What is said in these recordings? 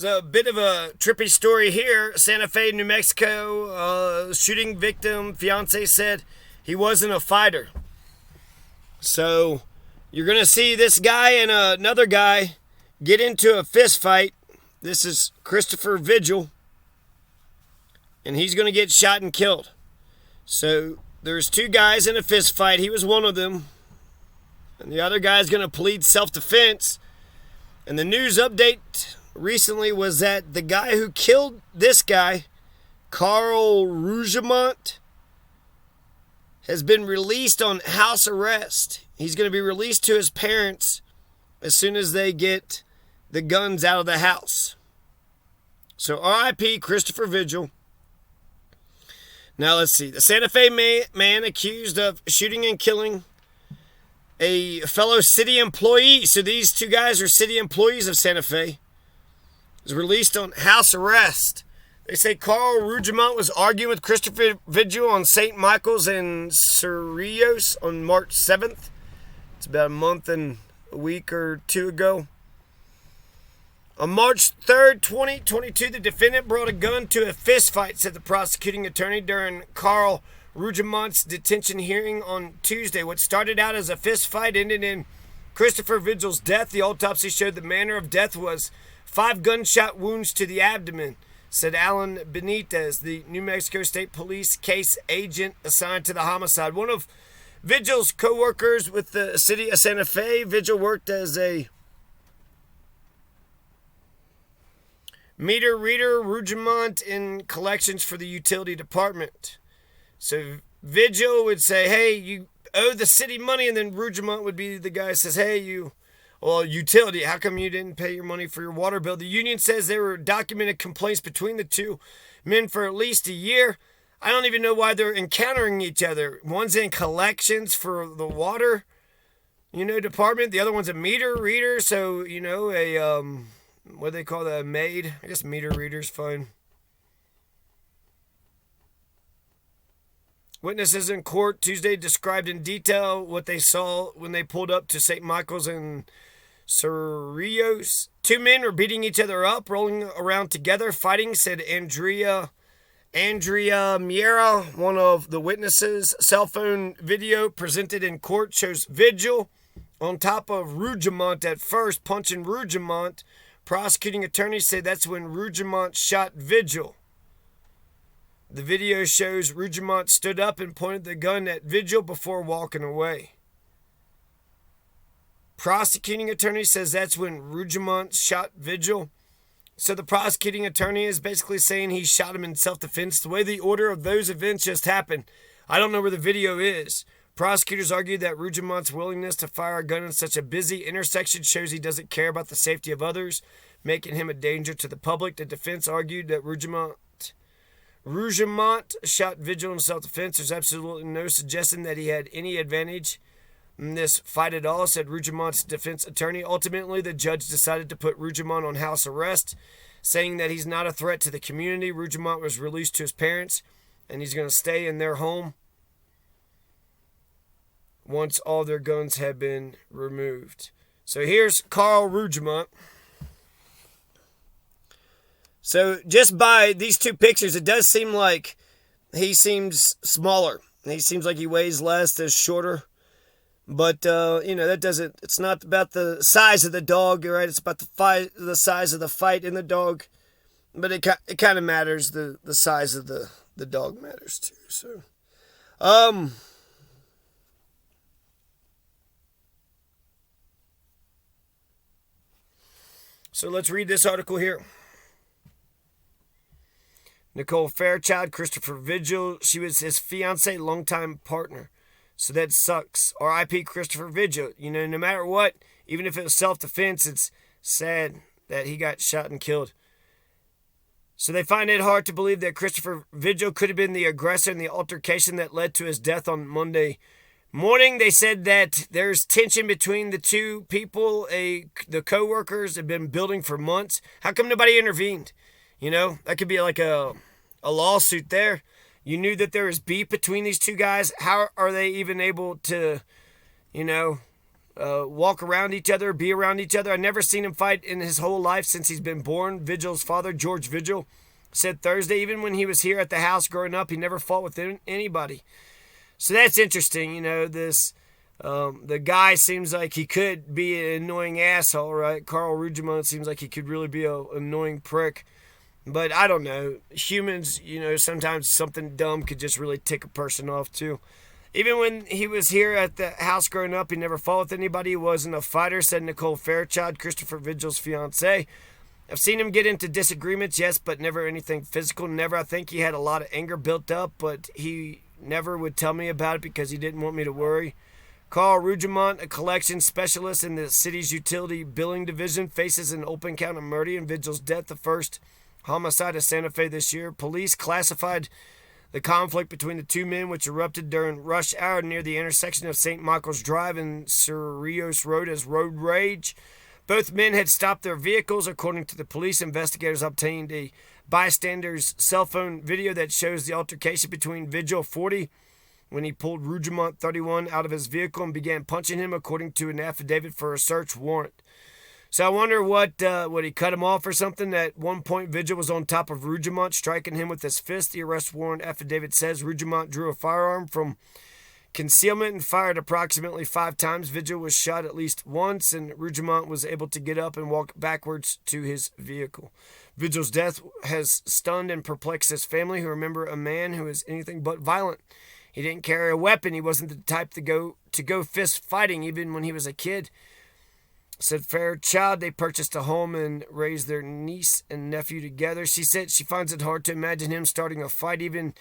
So a bit of a trippy story here. Santa Fe, New Mexico, shooting victim, fiance said he wasn't a fighter. So you're going to see this guy and another guy get into a fist fight. This is Christopher Vigil. And he's going to get shot and killed. So there's two guys in a fist fight. He was one of them. And the other guy's going to plead self-defense. And the news update recently was that the guy who killed this guy, Karl Rougemont, has been released on house arrest. He's going to be released to his parents as soon as they get the guns out of the house. So R.I.P. Christopher Vigil. Now let's see. The Santa Fe man accused of shooting and killing a fellow city employee. So these two guys are city employees of Santa Fe. Was released on house arrest. They say Karl Rougemont was arguing with Christopher Vigil on St. Michael's and Cerrillos on March 7th. It's about a month and a week or two ago. On March 3rd, 2022, the defendant brought a gun to a fist fight, said the prosecuting attorney during Karl Rougemont's detention hearing on Tuesday. What started out as a fist fight ended in Christopher Vigil's death. The autopsy showed the manner of death was 5 gunshot wounds to the abdomen, said Alan Benitez, the New Mexico State Police case agent assigned to the homicide. One of Vigil's co-workers with the city of Santa Fe, Vigil worked as a meter reader, Rougemont in collections for the utility department. So Vigil would say, hey, you owe the city money, and then Rougemont would be the guy who says, hey, utility, how come you didn't pay your money for your water bill? The union says there were documented complaints between the two men for at least a year. I don't even know why they're encountering each other. One's in collections for the water, department. The other one's a meter reader. So, what do they call that? A maid? I guess meter reader's fine. Witnesses in court Tuesday described in detail what they saw when they pulled up to St. Michael's and Cerrillos. 2 men were beating each other up, rolling around together, fighting, said Andrea Miera, one of the witnesses. Cell phone video presented in court shows Vigil on top of Rougemont at first, punching Rougemont. Prosecuting attorneys say that's when Rougemont shot Vigil. The video shows Rougemont stood up and pointed the gun at Vigil before walking away. Prosecuting attorney says that's when Rougemont shot Vigil. So the prosecuting attorney is basically saying he shot him in self-defense. The way the order of those events just happened, I don't know where the video is. Prosecutors argued that Rougemont's willingness to fire a gun in such a busy intersection shows he doesn't care about the safety of others, making him a danger to the public. The defense argued that Rougemont shot Vigil in self-defense. There's absolutely no suggestion that he had any advantage in this fight at all, said Rougemont's defense attorney. Ultimately, the judge decided to put Rougemont on house arrest, saying that he's not a threat to the community. Rougemont was released to his parents, and he's going to stay in their home once all their guns have been removed. So here's Karl Rougemont. So just by these two pictures, it does seem like he seems smaller. He seems like he weighs less, is shorter. But, that doesn't, it's not about the size of the dog, right? It's about the size of the fight in the dog. But it kind of matters. The size of the dog matters too. So let's read this article here. Nicole Fairchild, Christopher Vigil. She was his fiance, longtime partner. So that sucks. R.I.P. Christopher Vigil. No matter what, even if it was self-defense, it's sad that he got shot and killed. So they find it hard to believe that Christopher Vigil could have been the aggressor in the altercation that led to his death on Monday morning. They said that there's tension between the two people. The co-workers have been building for months. How come nobody intervened? That could be like a lawsuit there. You knew that there was beef between these two guys. How are they even able to, walk around each other, be around each other. I've never seen him fight in his whole life since he's been born. Vigil's father, George Vigil, said Thursday, even when he was here at the house growing up, he never fought with anybody. So that's interesting. The guy seems like he could be an annoying asshole, right? Karl Rougemont seems like he could really be an annoying prick. But I don't know. Humans, sometimes something dumb could just really tick a person off too. Even when he was here at the house growing up, he never fought with anybody. He wasn't a fighter, said Nicole Fairchild, Christopher Vigil's fiancée. I've seen him get into disagreements, yes, but never anything physical. Never. I think he had a lot of anger built up, but he never would tell me about it because he didn't want me to worry. Karl Rougemont, a collection specialist in the city's utility billing division, faces an open count of murder and Vigil's death, the first homicide of Santa Fe this year. Police classified the conflict between the two men, which erupted during rush hour near the intersection of St. Michael's Drive and Cerrillos Road, as road rage. Both men had stopped their vehicles. According to the police, investigators obtained a bystander's cell phone video that shows the altercation between Vigil, 40, when he pulled Rougemont, 31, out of his vehicle and began punching him, according to an affidavit for a search warrant. So I wonder what he cut him off or something. At one point, Vigil was on top of Rougemont, striking him with his fist. The arrest warrant affidavit says Rougemont drew a firearm from concealment and fired approximately 5 times. Vigil was shot at least once, and Rougemont was able to get up and walk backwards to his vehicle. Vigil's death has stunned and perplexed his family, who remember a man who is anything but violent. He didn't carry a weapon. He wasn't the type to go fist fighting, even when he was a kid. Said Fairchild, they purchased a home and raised their niece and nephew together. She said she finds it hard to imagine him starting a fight. Even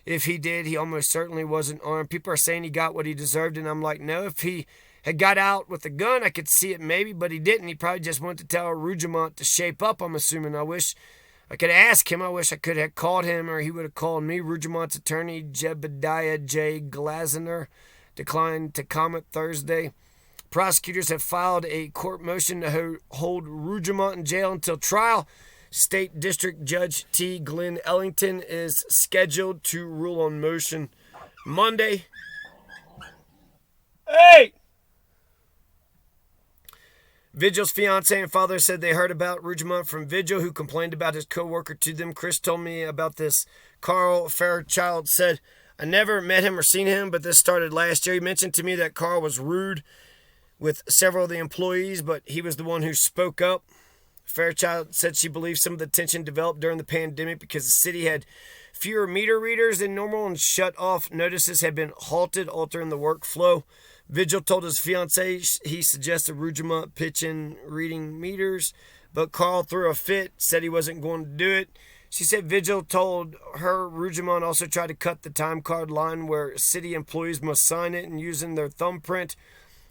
if he did, he almost certainly wasn't armed. People are saying he got what he deserved, and I'm like, no, if he had got out with a gun, I could see it maybe, but he didn't. He probably just wanted to tell Rougemont to shape up, I'm assuming. I wish I could ask him. I wish I could have called him, or he would have called me. Rougemont's attorney, Jebediah J. Glazner, declined to comment Thursday. Prosecutors have filed a court motion to hold Rougemont in jail until trial. State District Judge T. Glenn Ellington is scheduled to rule on motion Monday. Hey! Vigil's fiancé and father said they heard about Rougemont from Vigil, who complained about his co-worker to them. Chris told me about this. Karl Fairchild said, I never met him or seen him, but this started last year. He mentioned to me that Karl was rude with several of the employees, but he was the one who spoke up. Fairchild said she believes some of the tension developed during the pandemic because the city had fewer meter readers than normal and shut-off notices had been halted, altering the workflow. Vigil told his fiancée he suggested Rougemont pitch in reading meters, but Karl threw a fit, said he wasn't going to do it. She said Vigil told her Rougemont also tried to cut the time card line where city employees must sign it and using their thumbprint.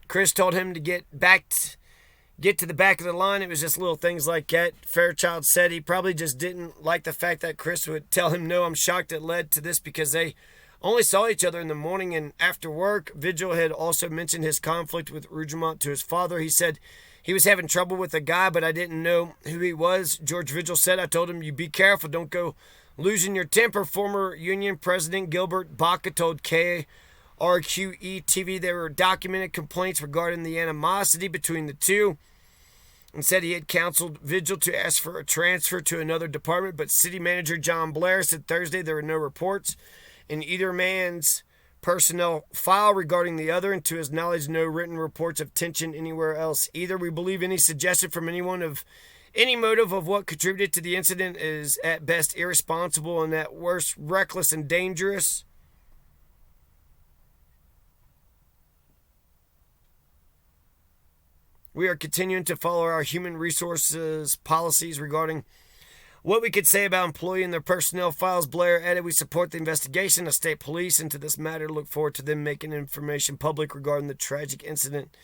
Chris told him to get to the back of the line. It was just little things like that. Fairchild said he probably just didn't like the fact that Chris would tell him no. I'm shocked it led to this because they only saw each other in the morning and after work. Vigil had also mentioned his conflict with Rougemont to his father. He said he was having trouble with a guy, but I didn't know who he was. George Vigil said, I told him, you be careful, don't go losing your temper. Former union president Gilbert Baca told KRQE TV there were documented complaints regarding the animosity between the two, and said he had counseled Vigil to ask for a transfer to another department, but city manager John Blair said Thursday there were no reports in either man's personnel file regarding the other, and to his knowledge no written reports of tension anywhere else either. We believe any suggestion from anyone of any motive of what contributed to the incident is at best irresponsible and at worst reckless and dangerous. We are continuing to follow our human resources policies regarding what we could say about employee and their personnel files. Blair added, we support the investigation of state police into this matter. Look forward to them making information public regarding the tragic incident.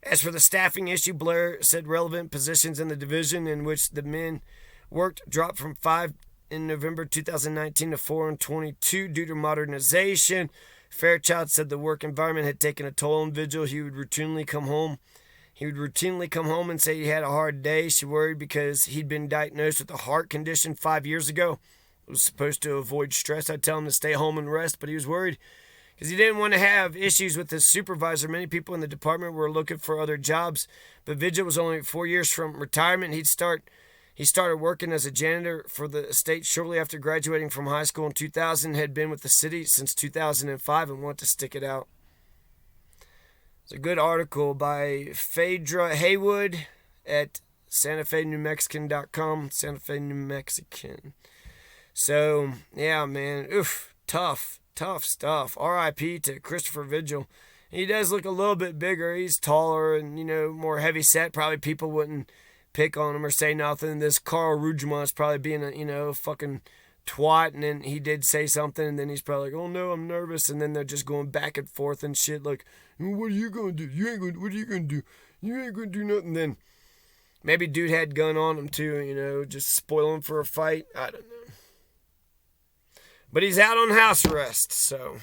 As for the staffing issue, Blair said relevant positions in the division in which the men worked dropped from 5 in November 2019 to 4 in 22 due to modernization. Fairchild said the work environment had taken a toll on Vigil. He would routinely come home and say he had a hard day. She worried because he'd been diagnosed with a heart condition 5 years ago. He was supposed to avoid stress. I'd tell him to stay home and rest, but he was worried because he didn't want to have issues with his supervisor. Many people in the department were looking for other jobs, but Vigil was only 4 years from retirement. He started working as a janitor for the estate shortly after graduating from high school in 2000, had been with the city since 2005 and wanted to stick it out. It's a good article by Phaedra Haywood at SantaFeNewMexican.com. Santa Fe, New Mexican. So, yeah, man. Oof. Tough stuff. R.I.P. to Christopher Vigil. He does look a little bit bigger. He's taller and, more heavy set. Probably people wouldn't pick on him or say nothing. This Karl Rougemont is probably being a, fucking twat, and then he did say something, and then he's probably like, oh no, I'm nervous, and then they're just going back and forth and shit like, what are you gonna do? What are you gonna do? You ain't gonna do nothing. Then maybe dude had gun on him too, just spoil him for a fight. I don't know. But he's out on house arrest, so